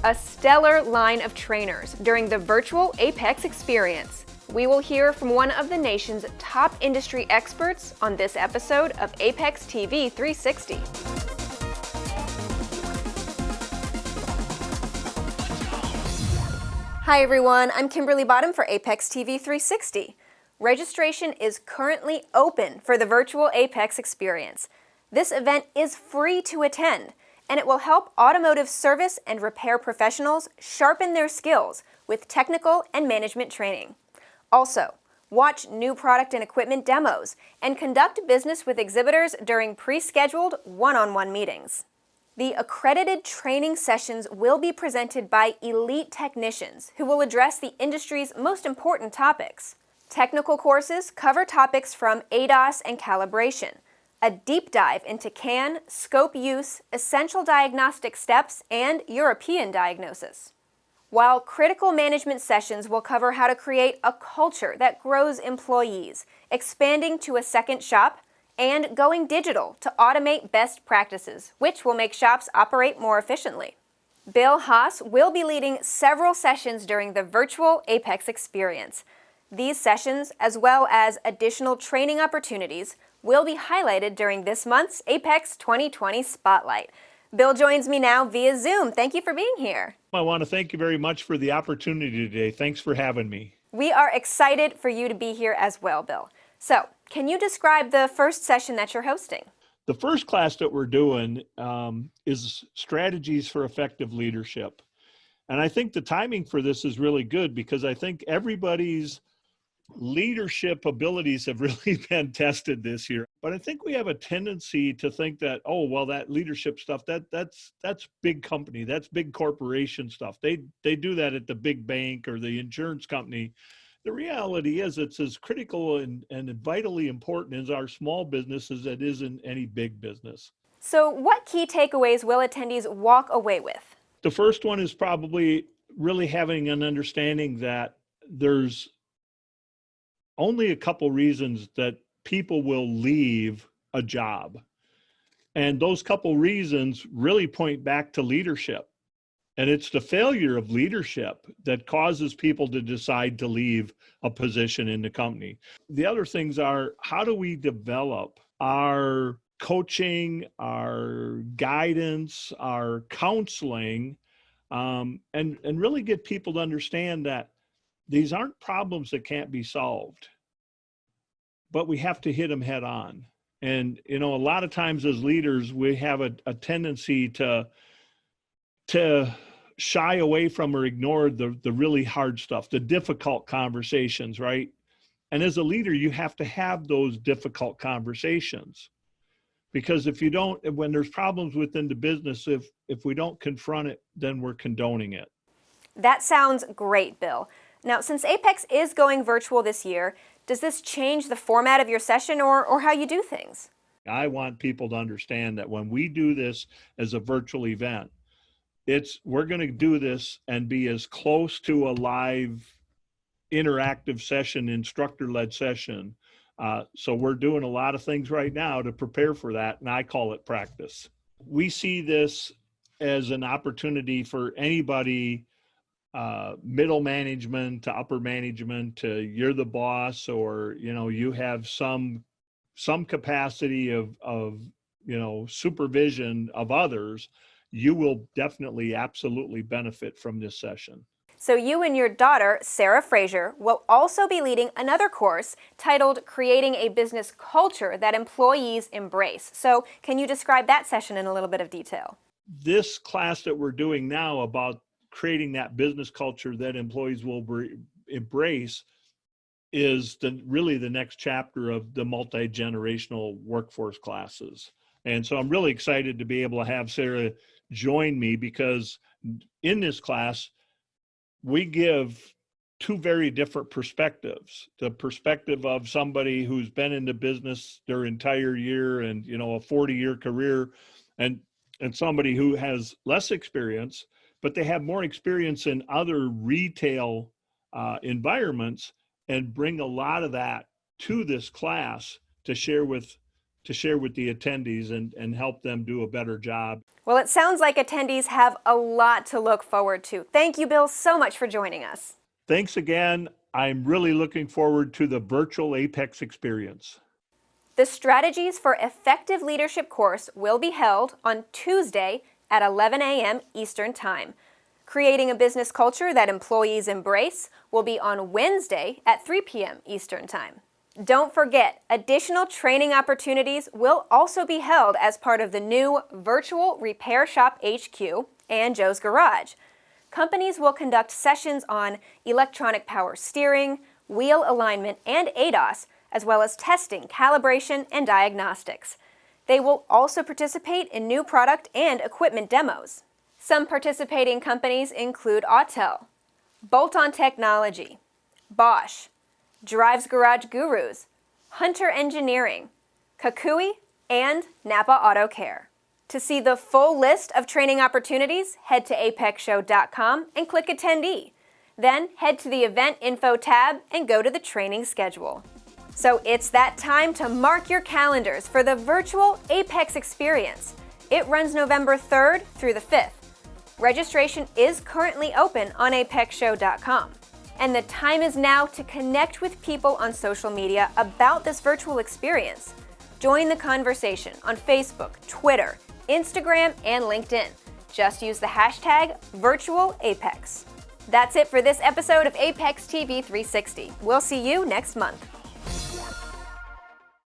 a stellar line of trainers during the virtual AAPEX experience. We will hear from one of the nation's top industry experts on this episode of AAPEX TV 360. Hi everyone, I'm Kimberly Bottom for AAPEX TV 360. Registration is currently open for the virtual AAPEX experience. This event is free to attend, and it will help automotive service and repair professionals sharpen their skills with technical and management training. Also, watch new product and equipment demos and conduct business with exhibitors during pre-scheduled one-on-one meetings. The accredited training sessions will be presented by elite technicians who will address the industry's most important topics. Technical courses cover topics from ADAS and calibration, a deep dive into CAN, scope use, essential diagnostic steps, and European diagnosis. While critical management sessions will cover how to create a culture that grows employees, expanding to a second shop, and going digital to automate best practices, which will make shops operate more efficiently. Bill Haas will be leading several sessions during the virtual AAPEX experience. These sessions, as well as additional training opportunities, will be highlighted during this month's AAPEX 2020 Spotlight. Bill joins me now via Zoom. Thank you for being here. I want to thank you very much for the opportunity today. Thanks for having me. We are excited for you to be here as well, Bill. So, can you describe the first session that you're hosting? The first class that we're doing is Strategies for Effective Leadership. And I think the timing for this is really good because I think everybody's leadership abilities have really been tested this year. But I think we have a tendency to think that, oh, well, that leadership stuff, that's big company, that's big corporation stuff. They do that at the big bank or the insurance company. The reality is it's as critical and vitally important as our small business as it is in any big business. So what key takeaways will attendees walk away with? The first one is probably really having an understanding that there's only a couple reasons that people will leave a job. And those couple reasons really point back to leadership. And it's the failure of leadership that causes people to decide to leave a position in the company. The other things are, how do we develop our coaching, our guidance, our counseling, and really get people to understand that these aren't problems that can't be solved, but we have to hit them head on. And, a lot of times as leaders, we have a tendency to shy away from or ignore the really hard stuff, the difficult conversations, right? And as a leader, you have to have those difficult conversations. Because if you don't, when there's problems within the business, if we don't confront it, then we're condoning it. That sounds great, Bill. Now, since AAPEX is going virtual this year, does this change the format of your session or how you do things? I want people to understand that when we do this as a virtual event, we're going to do this and be as close to a live interactive session, instructor-led session. So we're doing a lot of things right now to prepare for that, and I call it practice. We see this as an opportunity for anybody, middle management to upper management, to you're the boss, or you have some capacity of supervision of others. You will definitely absolutely benefit from this session. So you and your daughter, Sarah Frazier, will also be leading another course titled Creating a Business Culture That Employees Embrace. So can you describe that session in a little bit of detail? This class that we're doing now about creating that business culture that employees will embrace is really the next chapter of the multi-generational workforce classes. And so I'm really excited to be able to have Sarah join me, because in this class, we give two very different perspectives. The perspective of somebody who's been in the business their entire year and, a 40-year career, and somebody who has less experience, but they have more experience in other retail environments, and bring a lot of that to this class to share with to share with the attendees and help them do a better job. Well, it sounds like attendees have a lot to look forward to. Thank you, Bill, so much for joining us. Thanks again. I'm really looking forward to the virtual AAPEX experience. The Strategies for Effective Leadership course will be held on Tuesday at 11 a.m. Eastern Time. Creating a business culture that employees embrace will be on Wednesday at 3 p.m. Eastern Time. Don't forget, additional training opportunities will also be held as part of the new Virtual Repair Shop HQ and Joe's Garage. Companies will conduct sessions on electronic power steering, wheel alignment, and ADAS, as well as testing, calibration, and diagnostics. They will also participate in new product and equipment demos. Some participating companies include Autel, Bolt-On Technology, Bosch, Drives Garage Gurus, Hunter Engineering, Kakui, and Napa Auto Care. To see the full list of training opportunities, head to apexshow.com and click Attendee. Then head to the Event Info tab and go to the training schedule. So it's that time to mark your calendars for the virtual AAPEX experience. It runs November 3rd through the 5th. Registration is currently open on apexshow.com. And the time is now to connect with people on social media about this virtual experience. Join the conversation on Facebook, Twitter, Instagram, and LinkedIn. Just use the hashtag #VirtualAPEX. That's it for this episode of AAPEX TV 360. We'll see you next month.